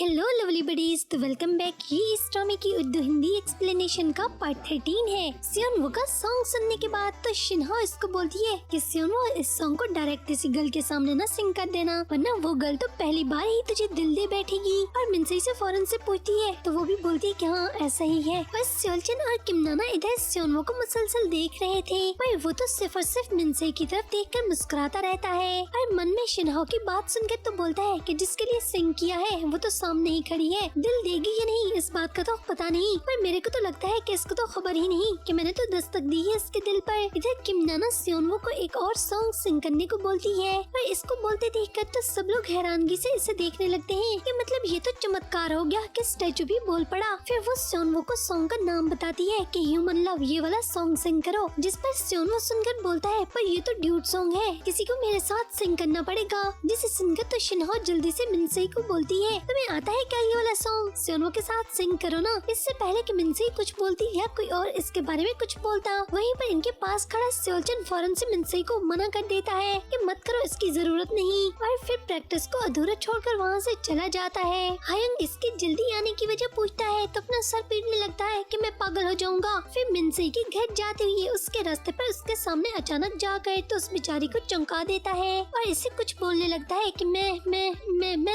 Hello lovely buddies, तो welcome back. ये इस ड्रामे की उर्दू हिंदी एक्सप्लेनेशन का पार्ट 13 है। सियोनवो का सॉन्ग सुनने के बाद तो शिन्हो इसको बोलती है कि सियोनवो इस सॉन्ग को डायरेक्ट किसी गर्ल के सामने ना सिंग कर देना, वरना वो गर्ल तो पहली बार ही तुझे दिल दे बैठेगी। और मिनसे से फौरन से पूछती है तो वो भी बोलती है कि हाँ ऐसा ही है। बस सियोलचन और किमनाना इधर सियोनवो को मुसलसल देख रहे थे, पर वो तो सिर्फ और सिर्फ मिनसे की तरफ देखकर मुस्कुराता रहता है। और मन में शिन्हो की बात सुनकर तो बोलता है कि जिसके लिए सिंग किया है वो तो सामने ही खड़ी है, दिल देगी या नहीं इस बात का तो पता नहीं, पर मेरे को तो लगता है कि इसको तो खबर ही नहीं कि मैंने तो दस्तक दी है इसके दिल पर। इधर किमनाना सियोनवो को एक और सॉन्ग सिंग करने को बोलती है, पर इसको बोलते देखकर तो सब लोग हैरानगी से इसे देखने लगते हैं कि मतलब ये तो चमत्कार हो गया कि स्टैचू भी बोल पड़ा। फिर वो सियोनवो को सॉन्ग का नाम बताती है कि ह्यूमन लव ये वाला सॉन्ग सिंग करो, जिस पर सियोनवो सुनकर बोलता है पर ये तो ड्यूट सॉन्ग है, किसी को मेरे साथ सिंग करना पड़ेगा। जिसे सुनकर तो शिन्हो जल्दी से मिनसे को बोलती है तुम्हें आता है क्या ये वाला सॉन्ग, सियोनवो के साथ सिंग करो ना। इससे पहले कि मिनसे कुछ बोलती या कोई और इसके बारे में कुछ बोलता, वहीं पर इनके पास खड़ा सियोलचन फौरन से मिनसे को मना कर देता है कि मत करो, इसकी जरूरत नहीं, और फिर प्रैक्टिस को अधूरा छोड़कर वहाँ से चला जाता है। हायंग इसके जल्दी आने की वजह पूछता है तो अपना सर पीटने लगता है कि मैं पागल हो जाऊंगा। फिर मिनसे के घर जाते हुए उसके रास्ते पर उसके सामने अचानक जाकर तो उस बेचारी को चौंका देता है और इसे कुछ बोलने लगता है कि मैं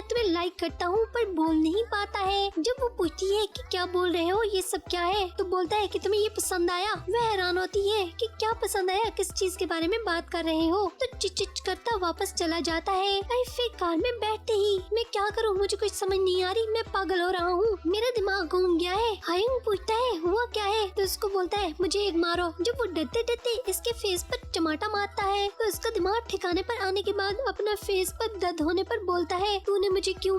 तुम्हें लाइक करता हूँ, पर बोल नहीं पाता है। जब वो पूछती है कि क्या बोल रहे हो, ये सब क्या है, तो बोलता है कि तुम्हें ये पसंद आया। वह हैरान होती है कि क्या पसंद आया, किस चीज के बारे में बात कर रहे हो, तो चिच करता वापस चला जाता है। फिर कार में बैठते ही मैं क्या करूँ, मुझे कुछ समझ नहीं आ रही, मैं पागल हो रहा हूँ, मेरा दिमाग घूम गया है। हायंग पूछता है हुआ क्या है, तो उसको बोलता है मुझे एक मारो। जब वो डरते डरते इसके फेस पर टमाटा मारता है तो उसका दिमाग ठिकाने पर आने के बाद अपना फेस पर दर्द होने पर बोलता है तूने मुझे क्यों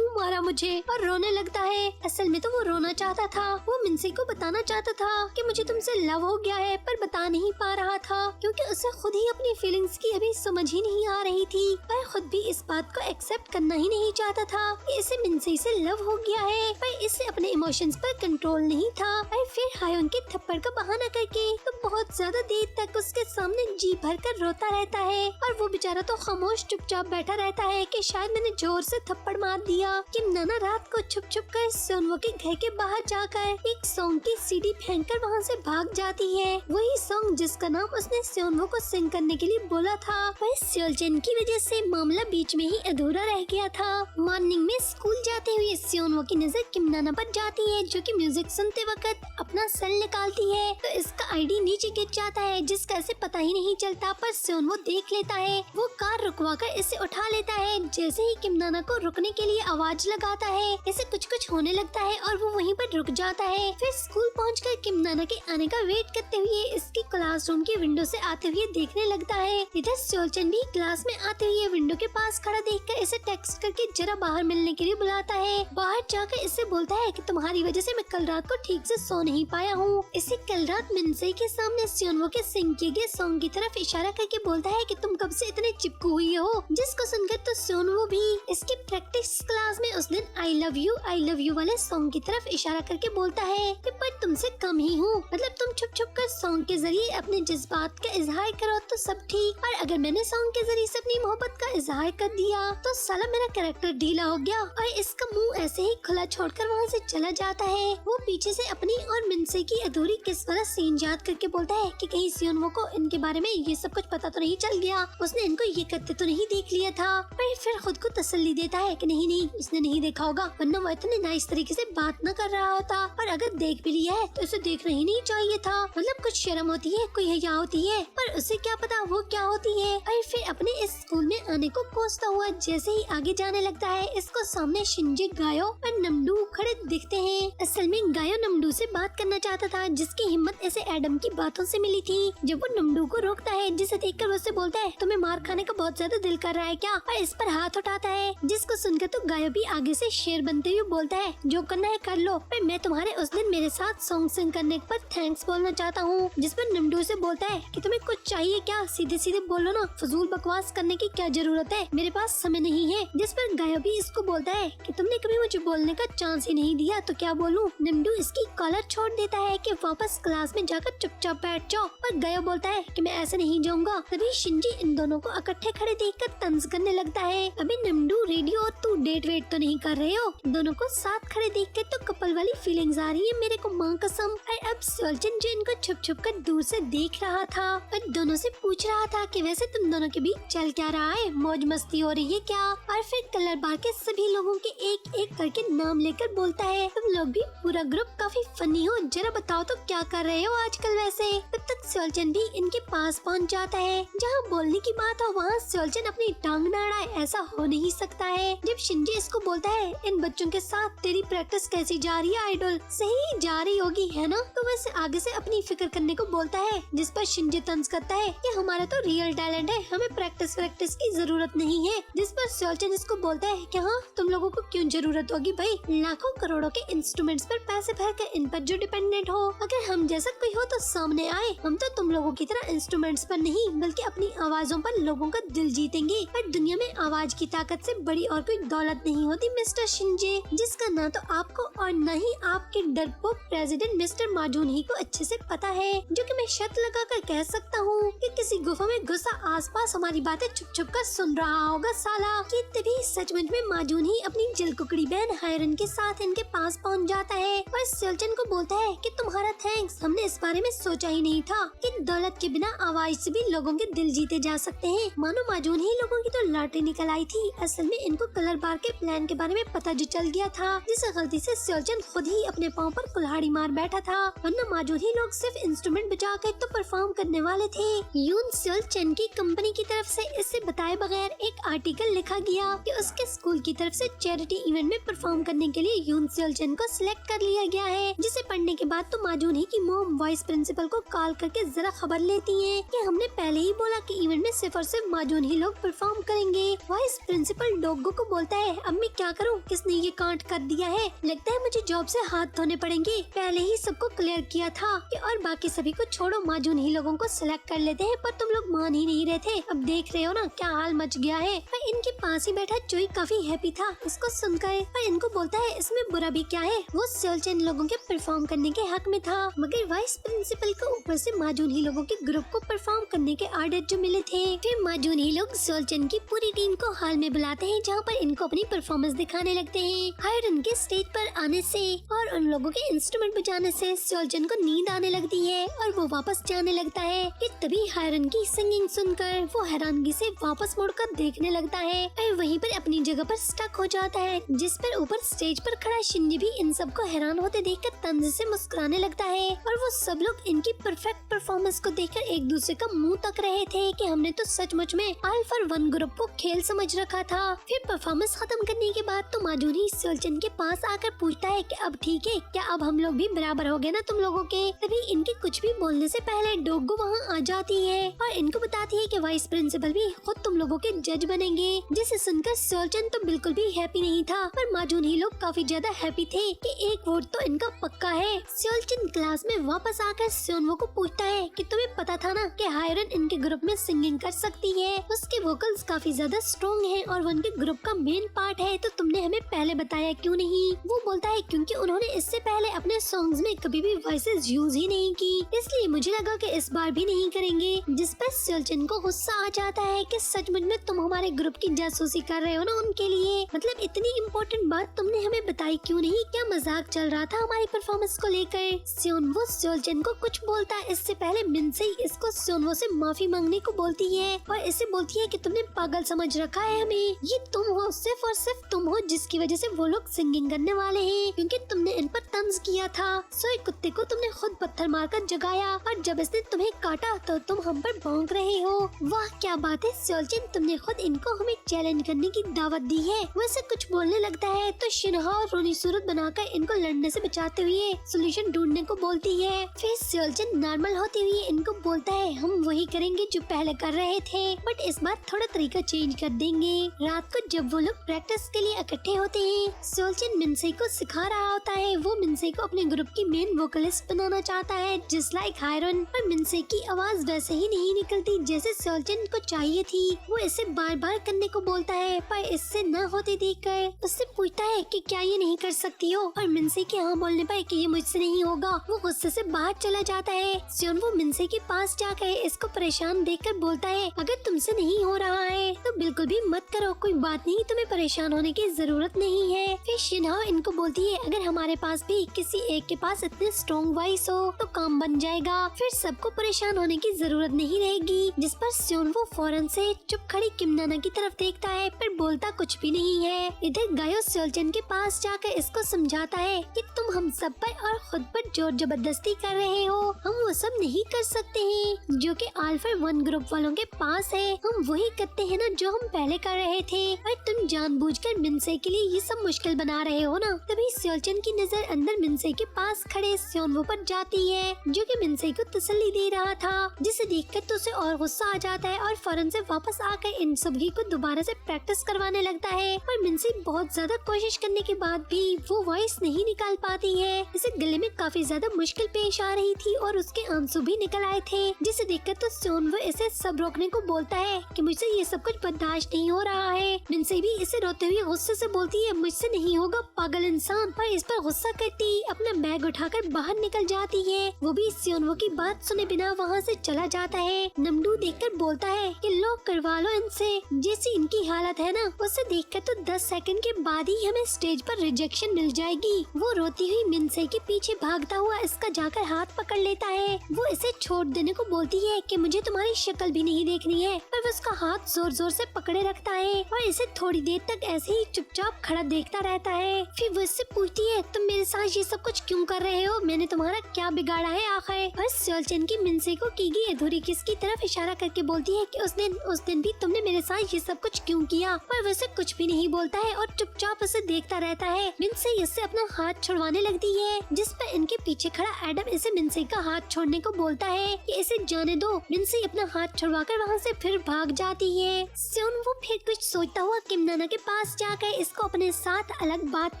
मारा मुझे, और रोने लगता है। असल में तो वो रोना चाहता था, वो मिनसे को बताना चाहता था कि मुझे तुमसे लव हो गया है, पर बता नहीं पा रहा था क्योंकि उसे खुद ही अपनी फीलिंग्स की अभी समझ ही नहीं आ रही थी, पर खुद भी इस बात को एक्सेप्ट करना ही नहीं चाहता था कि इसे मिनसे से लव हो गया है, पर इसे अपने इमोशंस पर कंट्रोल नहीं था। और फिर हायोन के थप्पड़ का बहाना करके तो बहुत ज्यादा देर तक उसके सामने जी भर कर रोता रहता है, और वो बेचारा तो खामोश चुपचाप बैठा रहता है कि शायद मैंने जोर से थप्पड़ मार दिया। किमनाना रात को छुप कर सियोनवो के घर के बाहर जाकर एक सॉन्ग की सीडी फेंककर वहाँ से भाग जाती है, वही सॉन्ग जिसका नाम उसने सियोनवो को सिंग करने के लिए बोला था। पर सियोलचन की वजह से मामला बीच में ही अधूरा रह गया था। मॉर्निंग में स्कूल जाते हुए सियोनवो की नजर किमनाना पर जाती है, जो कि म्यूजिक सुनते वक्त अपना सेल निकालती है तो इसका आईडी नीचे गिर जाता है, जिसका इसे पता ही नहीं चलता, पर सियोनवो देख लेता है। वो कार रुकवा कर इसे उठा लेता है। जैसे ही किमनाना को रुकने के लिए आवाज लगाता है, इसे कुछ होने लगता है और वो वहीं पर रुक जाता है। फिर स्कूल पहुंचकर किमनाना के आने का वेट करते हुए इसकी क्लासरूम की विंडो से आते हुए देखने लगता है। इधर सियोलचन भी क्लास में आते हुए विंडो के पास खड़ा देखकर इसे टेक्स्ट करके जरा बाहर मिलने के लिए बुलाता है। बाहर जाकर इससे बोलता है कि तुम्हारी वजह से मैं कल रात को ठीक से सो नहीं पाया हूँ। इसे कल रात मिनसे के सामने सियोनवो के सिंग किए गए सॉन्ग की तरफ इशारा करके बोलता है कि तुम कब से इतने चिपकू हुई हो, जिसको सुनकर तो सियोनवो भी इसके प्रैक्टिस क्लास में उस दिन आई लव यू वाले सॉन्ग की तरफ इशारा करके बोलता है कि पर तुमसे कम ही हूँ, मतलब तुम छुप कर सॉन्ग के जरिए अपने जज्बात का इजहार करो तो सब ठीक, और अगर मैंने सॉन्ग के जरिए से अपनी मोहब्बत का इजहार कर दिया तो साला मेरा कैरेक्टर ढीला हो गया। और इसका मुंह ऐसे ही खुला छोड़कर वहाँ से चला जाता है। वो पीछे से अपनी और मिनसे की अधूरी किस वाला सीन याद करके बोलता है कि कहीं सियोनवो को इनके बारे में ये सब कुछ पता तो नहीं चल गया, उसने इनको ये करते तो नहीं देख लिया था। पर फिर खुद को तसल्ली देता है कि नहीं उसने नहीं देखा होगा, वरना वो इतने नाइस तरीके से बात न कर रहा होता, और अगर देख भी लिया है तो उसे देखना ही नहीं चाहिए था। मतलब कुछ शर्म होती है, कोई हया होती है, पर उसे क्या पता वो क्या होती है। और फिर अपने इस स्कूल में आने को कोसता हुआ जैसे ही आगे जाने लगता है, इसको सामने शिंजे, गायो और नमडू खड़े दिखते हैं। असल में गायो नमडू से बात करना चाहता था, जिसकी हिम्मत ऐसे एडम की बातों से मिली थी। जब वो नमडू को रोकता है, जिसे देखकर उससे बोलता है तुम्हें मार खाने का बहुत ज्यादा दिल कर रहा है क्या, और इस पर हाथ उठाता है, जिसको सुनकर तो गायो भी आगे से शेर बनते हुए बोलता है जो करना है कर लो, पर मैं तुम्हारे उस दिन मेरे साथ सॉन्ग सिंग करने पर थैंक्स बोलना चाहता हूँ। जिस पर नमडू से बोलता है कि तुम्हें कुछ चाहिए क्या, सीधे सीधे बोलो ना, फजूल बकवास करने की क्या जरूरत है, मेरे पास समय नहीं है। जिस पर गायो भी इसको बोलता है कि तुमने कभी मुझे बोलने का चांस ही नहीं दिया तो क्या बोलूं। नमडू इसकी कॉलर छोड़ देता है कि वापस क्लास में जाकर चुपचाप बैठ जाओ, पर गायो बोलता है कि मैं ऐसे नहीं जाऊंगा। तभी शिंजी इन दोनों को इकट्ठे खड़े देखकर तंज करने लगता है। अभी नमडू रेडियो और तू डेट वेट तो नहीं कर रहे हो? दोनों को साथ खड़े देख के तो कपल वाली फीलिंग्स आ रही है मेरे को, माँ कसम। और अब सोल्जन जो इनको छुप छुप कर दूर से देख रहा था और दोनों से पूछ रहा था कि वैसे तुम दोनों के बीच चल क्या रहा है, मौज मस्ती हो रही है क्या? और फिर कलर बार के सभी लोगों के एक एक करके नाम लेकर बोलता है, तुम लोग भी पूरा ग्रुप काफी फनी हो, जरा बताओ तो क्या कर रहे हो आजकल वैसे? तब तक सोल्जन भी इनके पास पहुंच जाता है। जहाँ बोलने की बात हो वहाँ सोल्जन अपनी टांग न अड़ाए, ऐसा हो नहीं सकता है। जब शिंजे इसको बोलता है, इन बच्चों के साथ तेरी प्रैक्टिस कैसी जा रही है आइडल? सही जा रही होगी है ना? तो वैसे आगे से अपनी फिक्र करने को बोलता है, जिस पर शिंजे तंज करता है कि हमारा तो रियल टैलेंट है, हमें प्रैक्टिस की जरूरत नहीं है। जिस पर सोल्जन इसको बोलता है कि हाँ, तुम लोगों को क्यों जरूरत होगी भाई, लाखों करोड़ों के इंस्ट्रूमेंट्स पर पैसे भर कर इन पर जो डिपेंडेंट हो, अगर हम जैसा कोई हो तो सामने आए। हम तो तुम लोगों की तरह इंस्ट्रूमेंट्स पर नहीं बल्कि अपनी आवाजों पर लोगों का दिल जीतेंगे। पर दुनिया में आवाज की ताकत से बड़ी और कोई दौलत नहीं होती मिस्टर शिंजे, जिसका ना तो आपको और न ही आपके डरपोक प्रेसिडेंट मिस्टर माजून ही को अच्छे से पता है। जो कि मैं शर्त लगा कर कह सकता हूँ कि किसी गुफा में घुसा आसपास हमारी बातें छुप छुप कर सुन रहा होगा साला। कि तभी सचमुच में माजून ही अपनी जलकुकड़ी बहन हायरन के साथ इनके पास पहुँच जाता है और सोल्जन को बोलता है कि तुम्हारा थैंक्स, हमने इस बारे में सोचा ही नहीं था कि दौलत के बिना आवाज से भी लोगों के दिल जीते जा सकते हैं। मानो माजून ही लोगों की तो लॉटरी निकल आई थी। असल में इनको कलर बार के प्लान के बारे में पता जो चल गया था, जिसे गलती से सोल्जन खुद ही अपने पाँव पर कुल्हाड़ी मार बैठा था, वरना माजून ही लोग सिर्फ इंस्ट्रूमेंट बजा कर तो परफॉर्म करने वाले थे। यून सोल्जन की कंपनी की तरफ से इसे बताए बगैर एक आर्टिकल लिखा गया कि उसके स्कूल की तरफ से चैरिटी इवेंट में परफॉर्म करने के लिए यून सोल्जन को सिलेक्ट कर लिया गया है। जिसे पढ़ने के बाद तो माजून ही की मोम वाइस प्रिंसिपल को कॉल करके जरा खबर लेती है कि हमने पहले ही बोला कि इवेंट में सिर्फ और सिर्फ माजून ही लोग परफॉर्म करेंगे। वाइस प्रिंसिपल डोगो को बोलता है, अब मैं क्या करूं, किसने ये कांड कर दिया है? लगता है मुझे जॉब से हाथ धोने पड़ेंगे। पहले ही सबको क्लियर किया था कि और बाकी सभी को छोड़ो, माजून ही लोगों को सिलेक्ट कर लेते हैं, पर तुम लोग मान ही नहीं रहे थे। अब देख रहे हो ना क्या हाल मच गया है। पर इनके पास ही बैठा चोई काफी हैप्पी था इसको सुनकर, पर इनको बोलता है इसमें बुरा भी क्या है, वो सोल्जन लोगों के परफॉर्म करने के हक में था। मगर वाइस प्रिंसिपल को ऊपर से माजून ही लोगों के ग्रुप को परफॉर्म करने के आर्डर जो मिले थे। फिर माजून ही लोग सोल्जन की पूरी टीम को हॉल में बुलाते हैं, जहाँ पर इनको अपनी परफॉर्मेंस दिखाने लगते हैं। हायरन के स्टेज पर आने से और उन लोगों के इंस्ट्रूमेंट बजाने से सोल्जन को नींद आने लगती है और वो वापस जाने लगता है कि तभी हायरन की सिंगिंग सुनकर वो हैरानगी से वापस मुड़कर देखने लगता है और वहीं पर अपनी जगह पर स्टक हो जाता है। जिस पर ऊपर स्टेज पर खड़ा शिंजी भी इन सबको हैरान होते देखकर तंज से मुस्कुराने लगता है और वो सब लोग इनकी परफेक्ट परफॉर्मेंस को देखकर एक दूसरे का मुंह तक रहे थे कि हमने तो सचमुच में ऑल फॉर वन ग्रुप को खेल समझ रखा था। फिर परफॉर्मेंस खत्म करने के बाद तो माजून ही सोल्जन के पास आकर पूछता है कि अब ठीक है क्या, अब हम लोग भी बराबर हो गए ना तुम लोगों के? तभी इनके कुछ भी बोलने से पहले डोगो वहाँ आ जाती है और इनको बताती है कि वाइस प्रिंसिपल भी खुद तुम लोगों के जज बनेंगे। जिसे सुनकर सोल्जन तो बिल्कुल भी हैप्पी नहीं था, पर माजून ही लोग काफी ज्यादा हैप्पी थे कि एक वोट तो इनका पक्का है। सोल्जन क्लास में वापस आकर सोनवो को पूछता है कि तुम्हें पता था ना कि हायरन इनके ग्रुप में सिंगिंग कर सकती है, उसके वोकल्स काफी ज्यादा स्ट्रॉन्ग हैं और वो उनके ग्रुप का मेन पार्ट है, तो तुमने हमें पहले बताया क्यों नहीं? वो बोलता है क्योंकि उन्होंने इससे पहले अपने सॉन्ग्स में कभी भी वॉइसेस यूज ही नहीं की, इसलिए मुझे लगा कि इस बार भी नहीं करेंगे। जिस पर सोल्जन को गुस्सा आ जाता है कि सचमुच में तुम हमारे ग्रुप की जासूसी कर रहे हो ना उनके लिए, मतलब इतनी इम्पोर्टेंट बात तुमने हमें बताई क्यों नहीं? क्या मजाक चल रहा था हमारी परफॉर्मेंस को लेकर? सोनवो सोल्जन को कुछ बोलता है इससे पहले मिनसे इसको सोनवो से माफी मांगने को बोलती है और इसे बोलती है कि तुमने पागल समझ रखा है हमें, ये तुम हो, सिर्फ और सिर्फ तुम हो जिसकी वजह से वो लोग सिंगिंग करने वाले हैं, क्योंकि तुमने इन पर तंज किया था। सोए कुत्ते को तुमने खुद पत्थर मारकर जगाया और जब इसने तुम्हें काटा तो तुम हम पर भौंक रहे हो। वाह क्या बात है सोल्जन, तुमने खुद इनको हमें चैलेंज करने की दावत दी है। वैसे कुछ बोलने लगता है तो शिनहा और रोनी सूरत बनाकर इनको लड़ने से बचाते हुए सोल्यूशन ढूंढने को बोलती है। फिर सोल्जन नॉर्मल होते हुए इनको बोलता है हम वही करेंगे जो पहले कर रहे थे, बट इस बार थोड़ा तरीका चेंज कर देंगे। रात को जब वो लोग प्रैक्टिस के लिए इकट्ठे होते हैं, सोल्जन मिनसे को सिखा रहा होता है। वो मिनसे को अपने ग्रुप की मेन वोकलिस्ट बनाना चाहता है जस्ट लाइक हायरन, पर मिनसे की आवाज वैसे ही नहीं निकलती जैसे सोल्जन को चाहिए थी। वो इसे बार बार करने को बोलता है पर इससे न होते देखकर उससे पूछता है कि क्या ये नहीं कर सकती हो, और मिनसे के हाँ बोलने पर कि ये मुझसे नहीं होगा वो गुस्से से बाहर चला जाता है। वो मिनसे के पास जाकर इसको परेशान देखकर बोलता है अगर तुमसे नहीं हो रहा है तो बिल्कुल भी मत करो, कोई बात नहीं, तुम्हें परेशान होने होने की जरूरत नहीं है। फिर शिनहा इनको बोलती है अगर हमारे पास भी किसी एक के पास इतने स्ट्रॉन्ग वॉइस हो तो काम बन जाएगा, फिर सबको परेशान होने की जरूरत नहीं रहेगी। जिस पर सियोनवो फौरन से चुप खड़ी किम नाना की तरफ देखता है पर बोलता कुछ भी नहीं है। इधर गायो सेओलचन के पास जाकर इसको समझाता है कि तुम हम सब पर और खुद पर जोर जबरदस्ती कर रहे हो, हम वो सब नहीं कर सकते हैं जो कि अल्फा 1 ग्रुप वालों के पास है। हम वही करते हैं ना जो हम पहले कर रहे थे और तुम जानबूझकर मिनसे के लिए ये सब मुश्किल बना रहे हो ना। तभी सेओलचन की नजर अंदर मिनसे के पास खड़े सियोनवो पर जाती है जो कि मिनसे को तसल्ली दे रहा था, जिसे देखकर तो उसे और गुस्सा आ जाता है और फौरन से वापस आकर इन सभी को दोबारा से प्रैक्टिस करवाने लगता है। पर मिनसे बहुत ज्यादा कोशिश करने के बाद भी वो वॉइस नहीं निकाल पाती है। इसे गले में काफी ज्यादा मुश्किल पेश आ रही थी और उसके आंसू भी निकल आए थे, जिसे देखकर तो सियोनवो इसे सब रोकने को बोलता है कि मुझसे ये सब कुछ बर्दाश्त नहीं हो रहा है। मिनसे भी इसे रोते हुए गुस्से से बोलती है मुझसे नहीं होगा पागल इंसान, पर इस पर गुस्सा करती अपना बैग उठाकर बाहर निकल जाती है। वो भी सियोनवो की बात सुने बिना वहाँ से चला जाता है। नमडू देखकर बोलता है कि लॉक करवा लो इनसे, जैसी इनकी हालत है ना उसे देखकर तो 10 सेकंड के बाद ही हमें स्टेज पर रिजेक्शन मिल जाएगी। वो रोती हुई मिनसे के पीछे भागता हुआ इसका जाकर हाथ पकड़ लेता है। वो इसे छोड़ देने को बोलती है कि मुझे तुम्हारी शक्ल भी नहीं देखनी है, पर वो उसका हाथ जोर जोर से पकड़े रखता है और इसे थोड़ी देर तक ऐसे ही चुपचाप खड़ा देखता रहता है। फिर वो इससे पूछती है तुम मेरे साथ ये सब कुछ क्यों कर रहे हो, मैंने तुम्हारा क्या बिगाड़ा है आखिर। पर सेओलचन की मिनसे को की गई अधूरी किस की तरफ इशारा करके बोलती है कि उस दिन भी तुमने मेरे साथ ये सब कुछ क्यों किया, पर वैसे कुछ भी नहीं बोलता है और चुपचाप उसे देखता रहता है। मिनसे इससे अपना हाथ छुड़वाने लगती है, जिस पर इनके पीछे खड़ा एडम इसे मिनसे का हाथ छोड़ने को बोलता है कि इसे जाने दो। मिनसे अपना हाथ छुड़वाकर वहाँ से फिर भाग जाती है। सियोनवो फिर कुछ सोचता हुआ किम नाना के पास जाकर इसको अपने साथ अलग बात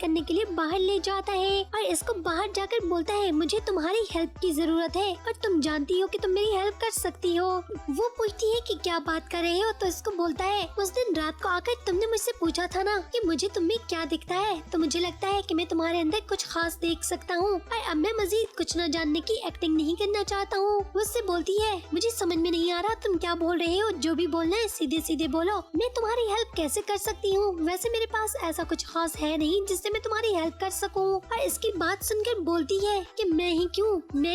करने के लिए बाहर ले जाता है और इसको बाहर जाकर बोलता है मुझे तुम्हारी हेल्प की जरूरत है और तुम जानती हो कि तुम मेरी हेल्प कर सकती हो। वो पूछती है कि क्या बात कर रहे हो, तो इसको बोलता है उस दिन रात को आकर तुमने मुझसे पूछा था ना कि मुझे तुम में क्या दिखता है, तो मुझे लगता है कि मैं तुम्हारे अंदर कुछ खास देख सकता हूँ और अब मैं मजीद कुछ न जानने की एक्टिंग नहीं करना चाहता हूँ। उससे बोलती है मुझे समझ में नहीं आ रहा तुम क्या बोल रहे हो, जो भी बोलना है सीधे सीधे बोलो, मैं तुम्हारी हेल्प कैसे कर सकती हूँ, वैसे मेरे पास ऐसा कुछ खास है नहीं जिससे मैं तुम्हारी हेल्प कर सकूँ। और इसकी बात सुनकर बोलती है कि मैं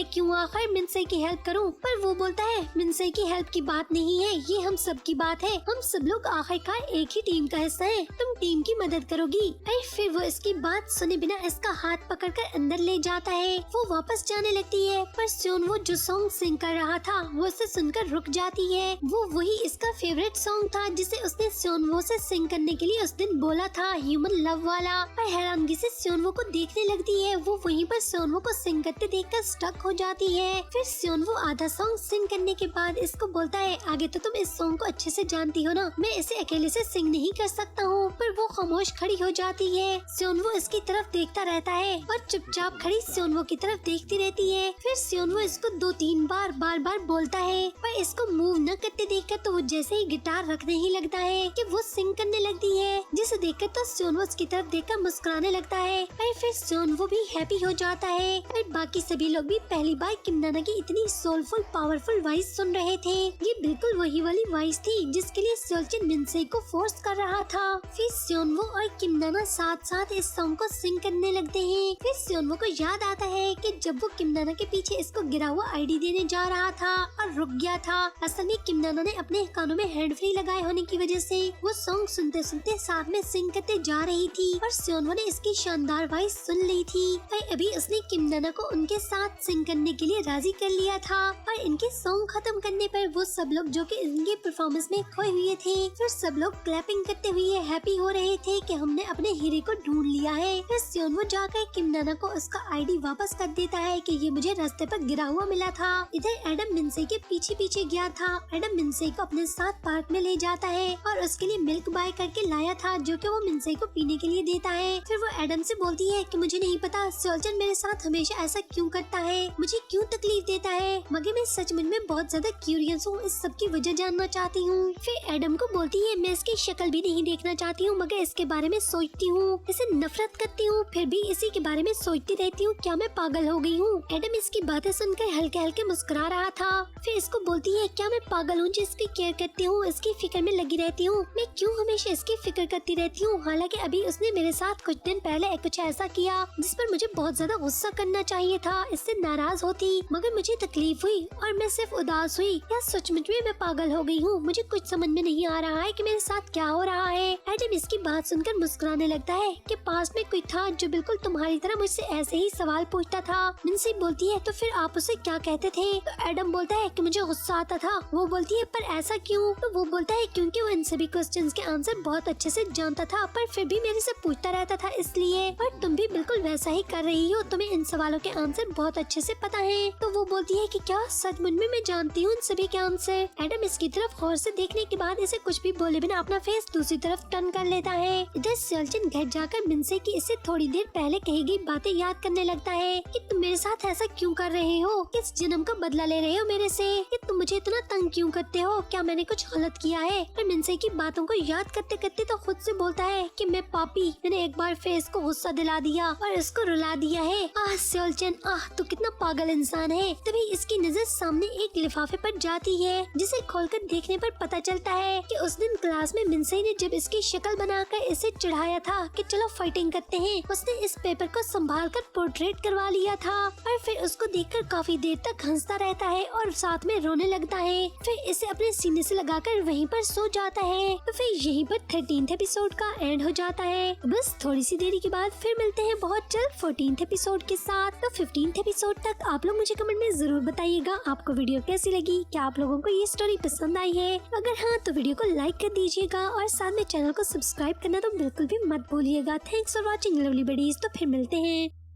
क्यों आखिर मिनसे की हेल्प करूँ। पर वो बोलता है मिनसे की हेल्प की बात नहीं है, ये हम सब की बात है, हम सब लोग आखिरकार एक ही टीम का हिस्सा है, तुम टीम की मदद करोगी। फिर वो इसकी बात सुने बिना इसका हाथ पकड़कर अंदर ले जाता है। वो वापस जाने लगती है पर सियोनवो जो सॉन्ग सिंग कर रहा था वो उसे सुनकर रुक जाती है। वो वही इसका फेवरेट सॉन्ग था जिसे उसने सियोनवो से सिंग करने के लिए उस दिन बोला था, ह्यूमन लव वाला। पर हैरानगी से सियोनवो को देखने लगती है। वो वहीं पर सियोनवो को सिंग करते देखकर स्टक हो जाती है। फिर सियोनवो आधा सॉन्ग सिंग करने के बाद इसको बोलता है आगे तो तुम इस सॉन्ग को अच्छे से जानती हो ना, मैं इसे अकेले से सिंग नहीं कर सकता हूँ। पर वो खामोश खड़ी हो जाती है। सियोनवो इसकी तरफ देखता रहता है और चुपचाप खड़ी सियोनवो की तरफ देखती रहती है। फिर सियोनवो इसको 2-3 बार बोलता है पर इसको मूव न करते देखकर तो वो जैसे ही गिटार रखने ही लगता है कि वो सिंग करने लगती है, जिसे देखकर तो सियोनवो उसकी तरफ देखकर मुस्कुराने लगता है। और फिर सियोनवो भी हैप्पी हो जाता है। और बाकी सभी लोग भी पहली बार किम नाना की इतनी सोलफुल पावरफुल वॉइस सुन रहे थे। ये बिल्कुल वही वाली वॉइस थी जिसके लिए सेओलचन मिनसे को फोर्स कर रहा था। फिर सियोनवो और किम नाना साथ साथ इस सॉन्ग को सिंग करने लगते हैं। फिर सियोनवो को याद आता है कि जब वो किम नाना के पीछे इसको गिरा हुआ आईडी देने जा रहा था और रुक गया था, असल में किम नाना ने अपने कानों में हैंड फ्री लगाए होने की वजह से वो सॉन्ग सुनते सुनते साथ में सिंग करते जा रही थी और सियोनवो ने इसकी शानदार वॉइस सुन ली थी। पर अभी उसने किम नाना को उनके साथ सिंग करने के लिए राजी कर लिया था। और इनके सॉन्ग खत्म करने पर वो सब लोग जो कि इनके परफॉर्मेंस में खोए हुए थे, फिर सब लोग क्लैपिंग करते हुए हैप्पी हो रहे थे कि हमने अपने हीरे को ढूंढ लिया है। फिर सियोनवो जाकर किम नाना को उसका आईडी वापस कर देता है कि ये मुझे रास्ते पर गिरा हुआ मिला था। इधर एडम मिनसे के पीछे पीछे गया था। एडम मिनसे को अपने साथ पार्क में ले जाता है और उसके लिए मिल्क बाय करके लाया था जो कि वो मिनसे को पीने के लिए देता है। फिर वो एडम से बोलती है कि मुझे नहीं पता सेओलचन मेरे साथ हमेशा ऐसा क्यों करता है, मुझे क्यों तकलीफ देता है, मगर मैं सचमुच में बहुत ज्यादा क्यूरियस हूँ, इस सब की वजह जानना चाहती हूँ। फिर एडम को बोलती है मैं इसकी शक्ल भी नहीं देखना चाहती हूँ, मगर इसके बारे में सोचती हूँ, इसे नफरत करती हूँ, फिर भी इसी के बारे में सोचती रहती हूँ, क्या मैं पागल हो गई हूँ। एडम इसकी बातें सुनकर हल्के हल्के मुस्कुरा रहा था। फिर इसको बोलती है क्या मैं पागल हूँ जो इसकी केयर करती हूँ, इसकी फिक्र में लगी रहती हूँ, मैं क्यों हमेशा इसकी फिक्र करती रहती हूँ। हालांकि अभी उसने मेरे साथ कुछ दिन पहले कुछ ऐसा किया जिस पर मुझे बहुत ज्यादा गुस्सा करना चाहिए था, इससे नाराज होती, मगर मुझे तकलीफ हुई और मैं सिर्फ उदास हुई। या सचमुच में मैं पागल हो गई हूँ? मुझे कुछ समझ में नहीं आ रहा है कि मेरे साथ क्या हो रहा है। एडम इसकी बात सुनकर मुस्कुराने लगता है कि पास में कोई था जो बिल्कुल तुम्हारी तरह मुझसे ऐसे ही सवाल पूछता था। मिन्सी बोलती है तो फिर आप उसे क्या कहते थे? तो एडम बोलता है कि मुझे गुस्सा आता था। वो बोलती है पर ऐसा क्यों? तो वो बोलता है क्योंकि वो इन सभी क्वेश्चंस के आंसर बहुत अच्छे से जानता था, पर फिर भी मेरे से पूछता रहता था इसलिए। और तुम भी बिल्कुल वैसा ही कर रही हो, तुम्हें इन सवालों के आंसर बहुत अच्छे से पता है। तो वो बोलती है कि क्या सचमुच में मैं जानती हूँ इन सभी के आंसर? एडम इसकी तरफ गौर से देखने के बाद इसे कुछ भी बोले बिना अपना फेस दूसरी तरफ टर्न कर लेता है। इधर सेल्चन घर जाकर मिन्से की इससे थोड़ी देर पहले कही गई बातें याद करने लगता है कि तुम मेरे साथ ऐसा क्यों कर रहे हो? किस जन्म का बदला ले रहे हो मेरे से? कि तुम मुझे इतना तंग क्यों करते हो? क्या मैंने कुछ गलत किया है? पर मिन्से की बातों को याद करते करते तो खुद से बोलता है कि मैं पापी, मैंने एक बार फेस को गुस्सा दिला दिया और इसको रुला दिया है। आह सेल्चन, आह तू कितना पागल इंसान है। तभी इसकी नजर सामने एक लिफाफे पर जाती है, जिसे खोलकर देखने पर पता चलता है कि उस दिन क्लास में मिन्से ने जब इसकी शक्ल बनाकर इसे चढ़ाया था कि चलो फाइटिंग करते हैं, उसने इस पेपर को संभाल कर पोर्ट्रेट करवा लिया था और फिर उसको देखकर काफी देर तक हंसता रहता है और साथ में रोने लगता है। फिर इसे अपने सीने से लगाकर वहीं पर सो जाता है। तो फिर यहीं पर 13th एपिसोड का एंड हो जाता है। बस थोड़ी सी देरी के बाद फिर मिलते हैं बहुत जल्द 14th एपिसोड के साथ। तो 15th एपिसोड तक आप लोग मुझे कमेंट में जरूर बताइएगा आपको वीडियो कैसी लगी, क्या आप लोगों को ये स्टोरी पसंद आई है? अगर हाँ तो वीडियो को लाइक कर दीजिएगा और साथ में चैनल को सब्सक्राइब करना तो बिल्कुल भी मत भूलिएगा। Thanks for watching lovely buddies. तो फिर मिलते हैं।